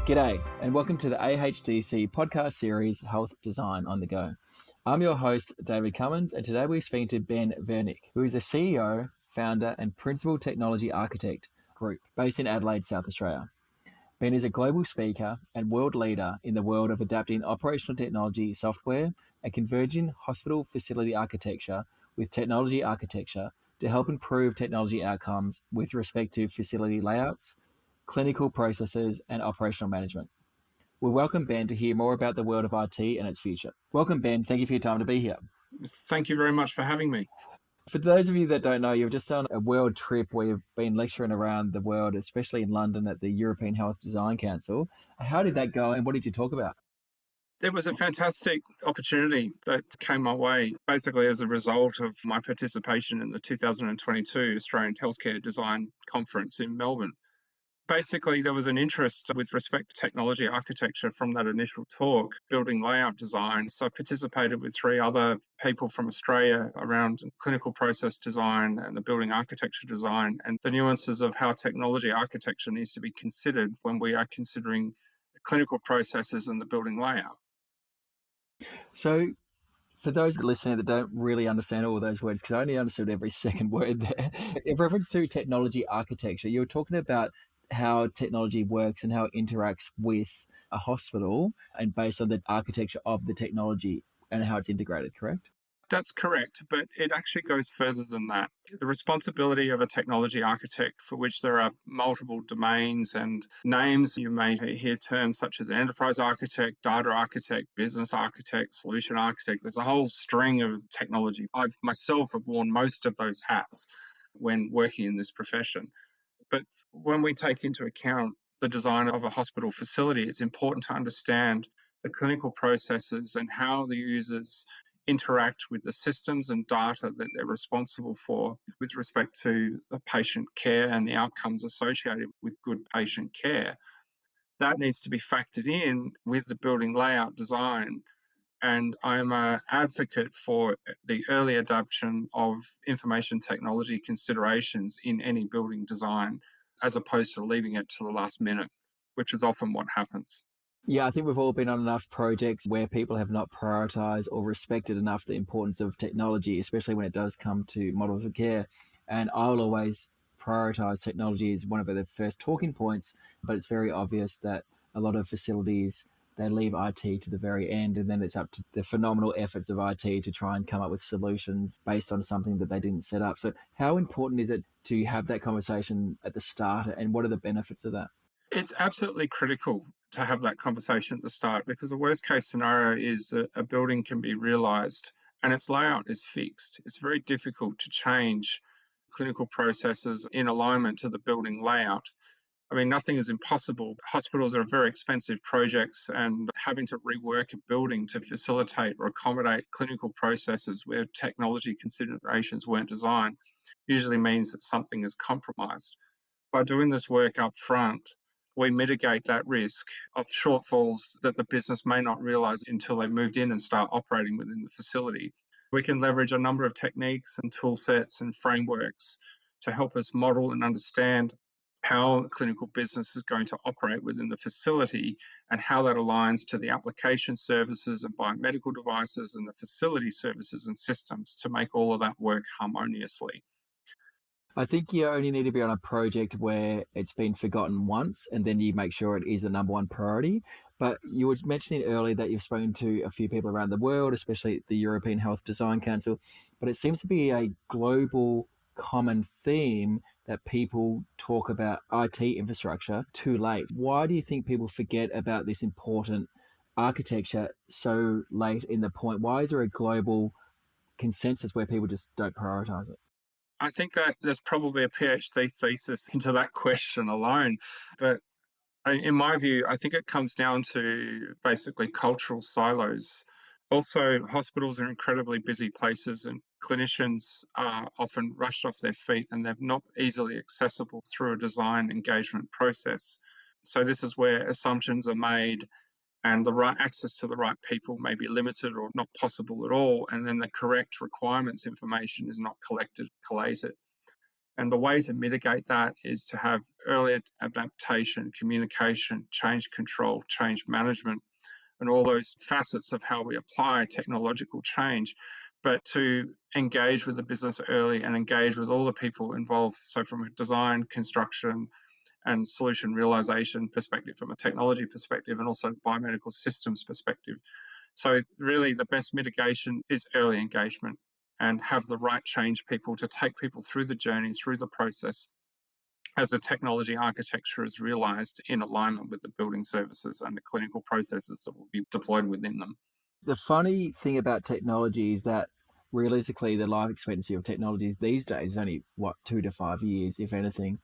G'day, and welcome to the AHDC podcast series, Health Design on the Go. I'm your host, David Cummins, and today we're speaking to Ben Woenig, who is the CEO, founder, and principal technology architect group based in Adelaide, South Australia. Ben is a global speaker and world leader in the world of adapting operational technology software and converging hospital facility architecture with technology architecture to help improve technology outcomes with respect to facility layouts, clinical processes, and operational management. We welcome Ben to hear more about the world of IT and its future. Welcome, Ben. Thank you for your time to be here. Thank you very much for having me. For those of you that don't know, you've just done a world trip where you've been lecturing around the world, especially in London at the European Health Design Council. How did that go and what did you talk about? It was a fantastic opportunity that came my way, basically as a result of my participation in the 2022 Australian Healthcare Design Conference in Melbourne. Basically, there was an interest with respect to technology architecture from that initial talk, building layout design. So I participated with 3 other people from Australia around clinical process design and the building architecture design and the nuances of how technology architecture needs to be considered when we are considering clinical processes and the building layout. So for those listening that don't really understand all those words, because I only understood every second word there, in reference to technology architecture, you were talking about how technology works and how it interacts with a hospital and based on the architecture of the technology and how it's integrated, correct? That's correct, but it actually goes further than that. The responsibility of a technology architect, for which there are multiple domains and names, you may hear terms such as an enterprise architect, data architect, business architect, solution architect. There's a whole string of technology. I myself have worn most of those hats when working in this profession. But when we take into account the design of a hospital facility, it's important to understand the clinical processes and how the users interact with the systems and data that they're responsible for with respect to the patient care and the outcomes associated with good patient care. That needs to be factored in with the building layout design. And I'm an advocate for the early adoption of information technology considerations in any building design, as opposed to leaving it to the last minute, which is often what happens. Yeah, I think we've all been on enough projects where people have not prioritized or respected enough the importance of technology, especially when it does come to models of care. And I'll always prioritize technology as one of the first talking points, but it's very obvious that a lot of facilities, they leave IT to the very end, and then it's up to the phenomenal efforts of IT to try and come up with solutions based on something that they didn't set up. So how important is it to have that conversation at the start, and what are the benefits of that? It's absolutely critical to have that conversation at the start, because the worst case scenario is that a building can be realised and its layout is fixed. It's very difficult to change clinical processes in alignment to the building layout. I mean, nothing is impossible. Hospitals are very expensive projects, and having to rework a building to facilitate or accommodate clinical processes where technology considerations weren't designed usually means that something is compromised. By doing this work up front, we mitigate that risk of shortfalls that the business may not realise until they've moved in and start operating within the facility. We can leverage a number of techniques and tool sets and frameworks to help us model and understand how the clinical business is going to operate within the facility and how that aligns to the application services and biomedical devices and the facility services and systems to make all of that work harmoniously. I think you only need to be on a project where it's been forgotten once, and then you make sure it is the number one priority. But you were mentioning earlier that you've spoken to a few people around the world, especially the European Health Design Council, but it seems to be a global common theme that people talk about IT infrastructure too late. Why do you think people forget about this important architecture so late in the point? Why is there a global consensus where people just don't prioritize it? I think that there's probably a PhD thesis into that question alone. But in my view, I think it comes down to basically cultural silos. Also, hospitals are incredibly busy places, and clinicians are often rushed off their feet and they're not easily accessible through a design engagement process. So, this is where assumptions are made and the right access to the right people may be limited or not possible at all. And then the correct requirements information is not collected, collated. And the way to mitigate that is to have early adaptation, communication, change control, change management, and all those facets of how we apply technological change, but to engage with the business early and engage with all the people involved. So, from a design, construction, and solution realization perspective, from a technology perspective, and also biomedical systems perspective. So, really, the best mitigation is early engagement and have the right change people to take people through the journey, through the process, as the technology architecture is realized in alignment with the building services and the clinical processes that will be deployed within them. The funny thing about technology is that realistically, the life expectancy of technologies these days is only, what, 2 to 5 years, if anything.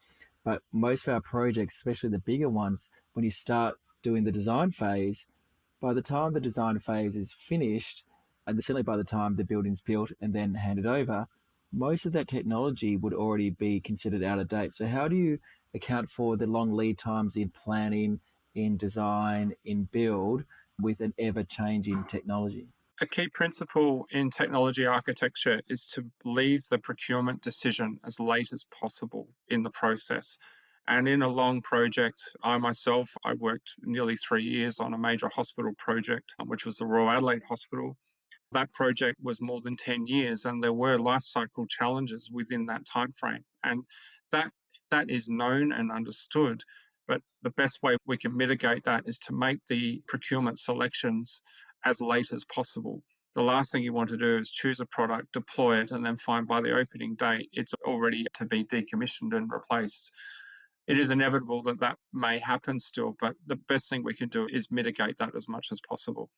But most of our projects, especially the bigger ones, when you start doing the design phase, by the time the design phase is finished, and certainly by the time the building's built and then handed over, most of that technology would already be considered out of date. So, how do you account for the long lead times in planning, in design, in build with an ever changing technology? A key principle in technology architecture is to leave the procurement decision as late as possible in the process. And in a long project, I worked nearly 3 years on a major hospital project, which was the Royal Adelaide Hospital. That project was more than 10 years, and there were life cycle challenges within that time frame. And that that is known and understood. But the best way we can mitigate that is to make the procurement selections as late as possible. The last thing you want to do is choose a product, deploy it, and then find by the opening date it's already to be decommissioned and replaced. It is inevitable that that may happen still, but the best thing we can do is mitigate that as much as possible.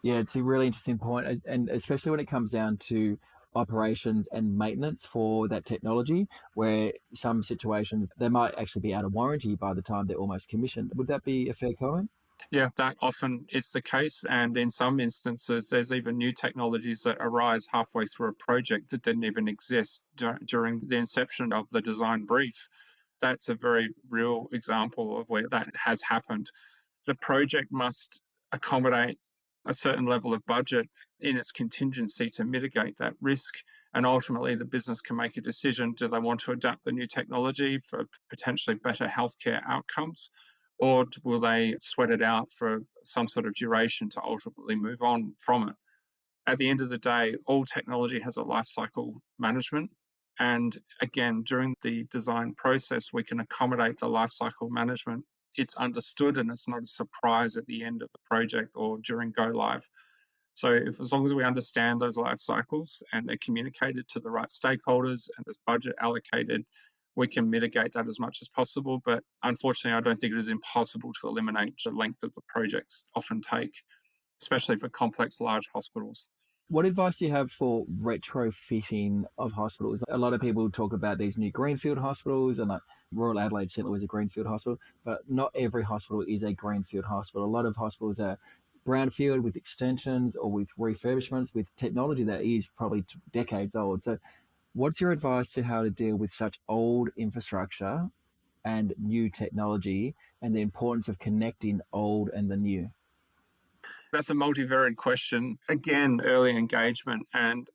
Yeah, it's a really interesting point, and especially when it comes down to operations and maintenance for that technology, where some situations they might actually be out of warranty by the time they're almost commissioned. Would that be a fair comment? Yeah, that often is the case. And in some instances, there's even new technologies that arise halfway through a project that didn't even exist during the inception of the design brief. That's a very real example of where that has happened. The project must accommodate a certain level of budget in its contingency to mitigate that risk. And ultimately, the business can make a decision: do they want to adapt the new technology for potentially better healthcare outcomes? Or will they sweat it out for some sort of duration to ultimately move on from it? At the end of the day, all technology has a life cycle management. And again, during the design process, we can accommodate the life cycle management. It's understood and it's not a surprise at the end of the project or during go live. So, if as long as we understand those life cycles and they're communicated to the right stakeholders and there's budget allocated, we can mitigate that as much as possible. But unfortunately, I don't think it is impossible to eliminate the length that the projects often take, especially for complex, large hospitals. What advice do you have for retrofitting of hospitals? A lot of people talk about these new greenfield hospitals, and like Royal Adelaide certainly was a greenfield hospital, but not every hospital is a greenfield hospital. A lot of hospitals are brownfield with extensions or with refurbishments with technology that is probably decades old. So, what's your advice to how to deal with such old infrastructure and new technology and the importance of connecting old and the new? That's a multivariate question. Again, early engagement. And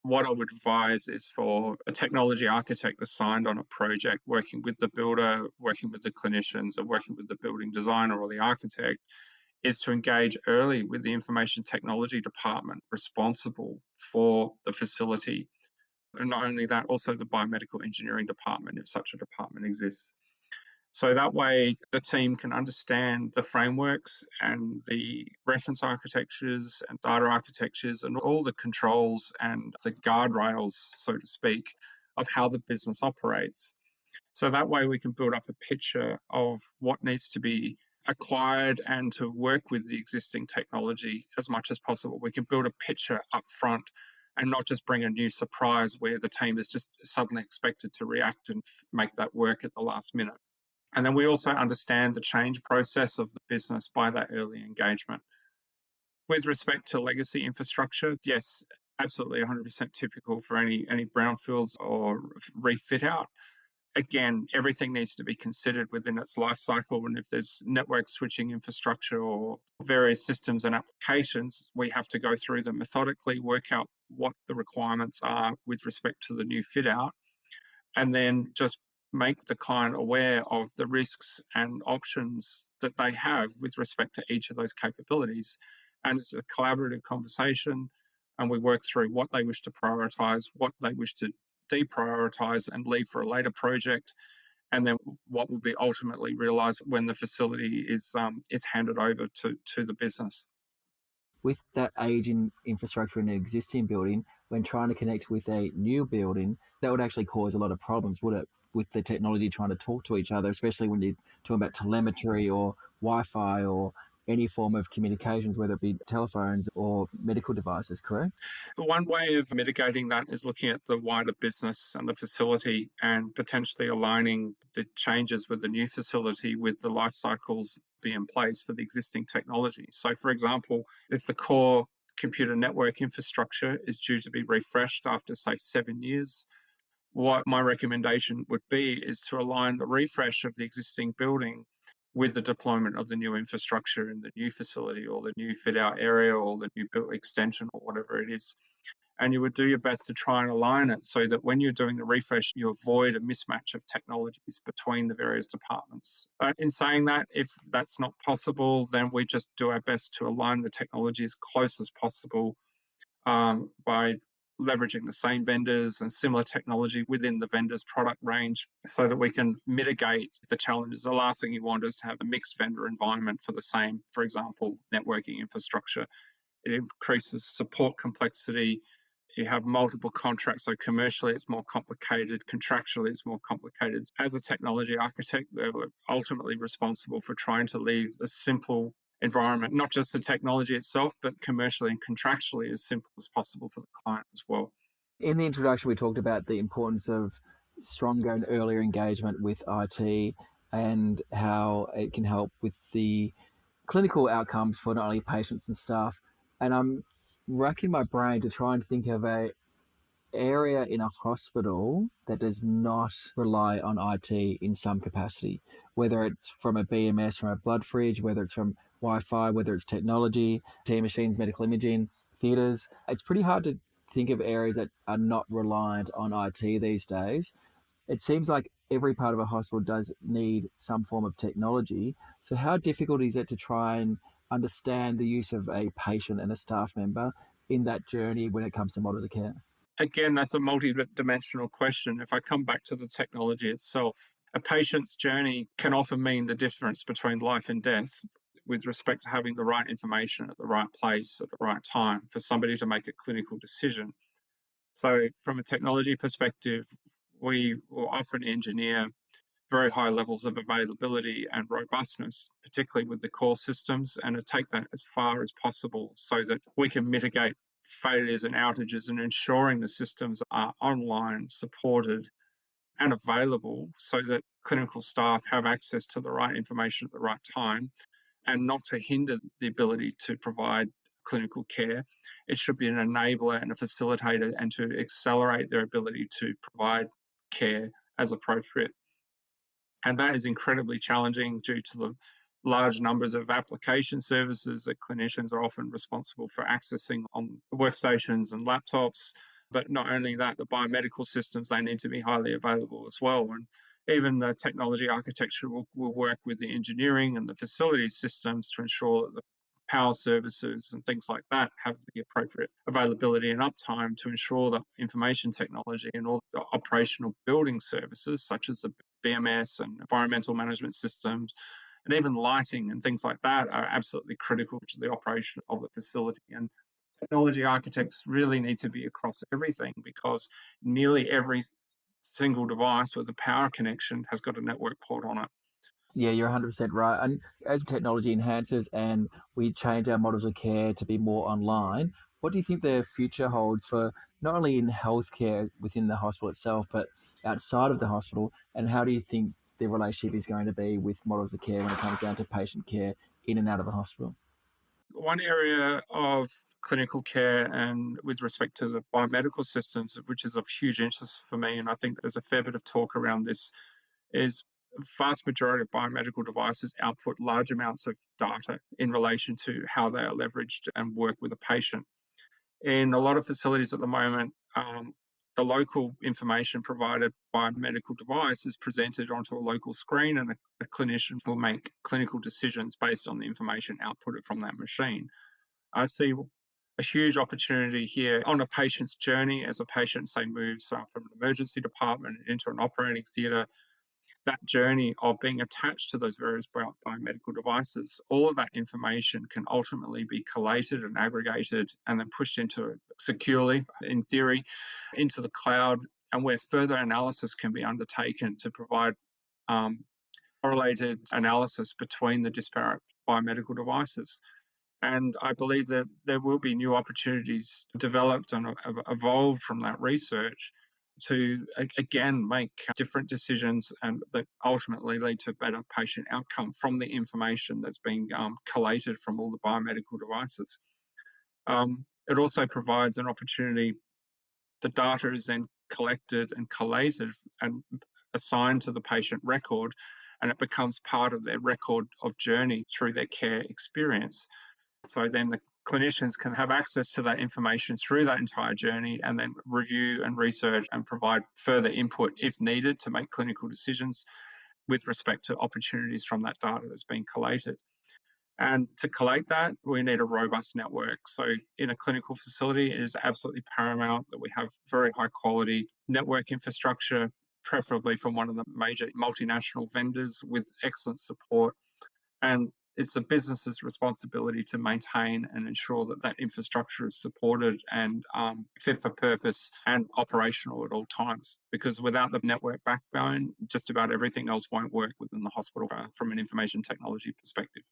what I would advise is for a technology architect assigned on a project, working with the builder, working with the clinicians, or working with the building designer or the architect, is to engage early with the information technology department responsible for the facility. And not only that, also the biomedical engineering department, if such a department exists. So that way, the team can understand the frameworks and the reference architectures and data architectures and all the controls and the guardrails, so to speak, of how the business operates. So that way, we can build up a picture of what needs to be acquired and to work with the existing technology as much as possible. We can build a picture up front and not just bring a new surprise where the team is just suddenly expected to react and make that work at the last minute. And then we also understand the change process of the business by that early engagement. With respect to legacy infrastructure, yes, absolutely 100% typical for any brownfields or refit out. Again, everything needs to be considered within its life cycle. And if there's network switching infrastructure or various systems and applications, we have to go through them methodically, work out what the requirements are with respect to the new fit out, and then just make the client aware of the risks and options that they have with respect to each of those capabilities. And it's a collaborative conversation, and we work through what they wish to prioritize, what they wish to deprioritize and leave for a later project, and then what will be ultimately realized when the facility is handed over to the business. With that aging infrastructure in an existing building, when trying to connect with a new building, that would actually cause a lot of problems, would it? With the technology trying to talk to each other, especially when you're talking about telemetry or Wi-Fi or any form of communications, whether it be telephones or medical devices, correct? One way of mitigating that is looking at the wider business and the facility and potentially aligning the changes with the new facility with the life cycles be in place for the existing technology. So, for example, if the core computer network infrastructure is due to be refreshed after, say, 7 years, what my recommendation would be is to align the refresh of the existing building with the deployment of the new infrastructure in the new facility or the new fit out area or the new built extension or whatever it is. And you would do your best to try and align it so that when you're doing the refresh, you avoid a mismatch of technologies between the various departments. But in saying that, if that's not possible, then we just do our best to align the technology as close as possible by leveraging the same vendors and similar technology within the vendor's product range so that we can mitigate the challenges. The last thing you want is to have a mixed vendor environment for the same, for example, networking infrastructure. It increases support complexity. You have multiple contracts, so commercially it's more complicated, contractually it's more complicated. As a technology architect, we're ultimately responsible for trying to leave a simple environment, not just the technology itself, but commercially and contractually as simple as possible for the client as well. In the introduction, we talked about the importance of stronger and earlier engagement with IT and how it can help with the clinical outcomes for not only patients and staff. And I'm racking my brain to try and think of a area in a hospital that does not rely on IT in some capacity, whether it's from a BMS, from a blood fridge, whether it's from Wi-Fi, whether it's technology, T machines, medical imaging, theatres. It's pretty hard to think of areas that are not reliant on IT these days. It seems like every part of a hospital does need some form of technology. So how difficult is it to try and understand the use of a patient and a staff member in that journey when it comes to models of care? Again, that's a multi-dimensional question. If I come back to the technology itself, a patient's journey can often mean the difference between life and death with respect to having the right information at the right place at the right time for somebody to make a clinical decision. So, from a technology perspective, we will often engineer very high levels of availability and robustness, particularly with the core systems, and to take that as far as possible so that we can mitigate failures and outages and ensuring the systems are online, supported, and available so that clinical staff have access to the right information at the right time and not to hinder the ability to provide clinical care. It should be an enabler and a facilitator and to accelerate their ability to provide care as appropriate. And that is incredibly challenging due to the large numbers of application services that clinicians are often responsible for accessing on workstations and laptops. But not only that, the biomedical systems, they need to be highly available as well. And even the technology architecture will work with the engineering and the facilities systems to ensure that the power services and things like that have the appropriate availability and uptime to ensure that information technology and all the operational building services, such as the BMS and environmental management systems, and even lighting and things like that, are absolutely critical to the operation of the facility. And technology architects really need to be across everything because nearly every single device with a power connection has got a network port on it. Yeah, you're 100% right. And as technology enhances and we change our models of care to be more online, what do you think the future holds for not only in healthcare within the hospital itself, but outside of the hospital? And how do you think the relationship is going to be with models of care when it comes down to patient care in and out of a hospital? One area of clinical care and with respect to the biomedical systems, which is of huge interest for me, and I think there's a fair bit of talk around this, is vast majority of biomedical devices output large amounts of data in relation to how they are leveraged and work with a patient. In a lot of facilities at the moment, the local information provided by a medical device is presented onto a local screen, and a clinician will make clinical decisions based on the information outputted from that machine. I see a huge opportunity here on a patient's journey as a patient, say, moves from an emergency department into an operating theatre. That journey of being attached to those various biomedical devices, all of that information can ultimately be collated and aggregated and then pushed into securely, in theory, into the cloud, and where further analysis can be undertaken to provide correlated analysis between the disparate biomedical devices. And I believe that there will be new opportunities developed and evolved from that research to, again, make different decisions and that ultimately lead to better patient outcome from the information that's being collated from all the biomedical devices. It also provides an opportunity. The data is then collected and collated and assigned to the patient record, and it becomes part of their record of journey through their care experience. So then the clinicians can have access to that information through that entire journey and then review and research and provide further input if needed to make clinical decisions with respect to opportunities from that data that's being collated. And to collate that, we need a robust network. So in a clinical facility, it is absolutely paramount that we have very high quality network infrastructure, preferably from one of the major multinational vendors with excellent support. And it's the business's responsibility to maintain and ensure that that infrastructure is supported and fit for purpose and operational at all times. Because without the network backbone, just about everything else won't work within the hospital from an information technology perspective.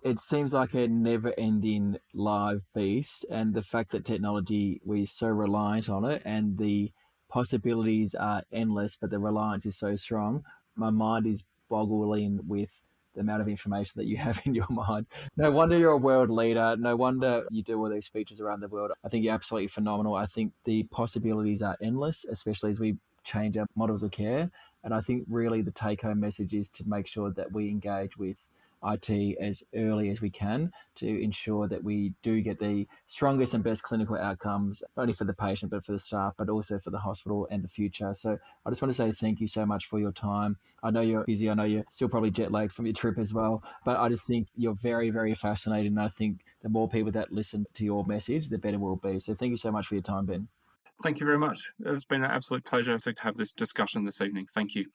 It seems like a never-ending live beast, and the fact that technology, we're so reliant on it, and the possibilities are endless, but the reliance is so strong. My mind is boggling with the amount of information that you have in your mind. No wonder you're a world leader. No wonder you do all these speeches around the world. I think you're absolutely phenomenal. I think the possibilities are endless, especially as we change our models of care. And I think really the take-home message is to make sure that we engage with IT as early as we can to ensure that we do get the strongest and best clinical outcomes, not only for the patient, but for the staff, but also for the hospital and the future. So I just want to say thank you so much for your time. I know you're busy. I know you're still probably jet lagged from your trip as well, but I just think you're very, very fascinating. And I think the more people that listen to your message, the better we'll be. So thank you so much for your time, Ben. Thank you very much. It's been an absolute pleasure to have this discussion this evening. Thank you.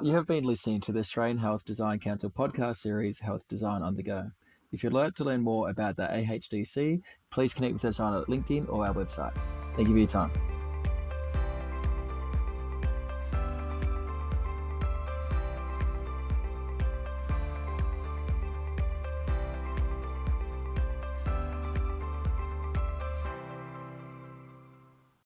You have been listening to the Australian Health Design Council podcast series, Health Design on the Go. If you'd like to learn more about the AHDC, please connect with us on LinkedIn or our website. Thank you for your time.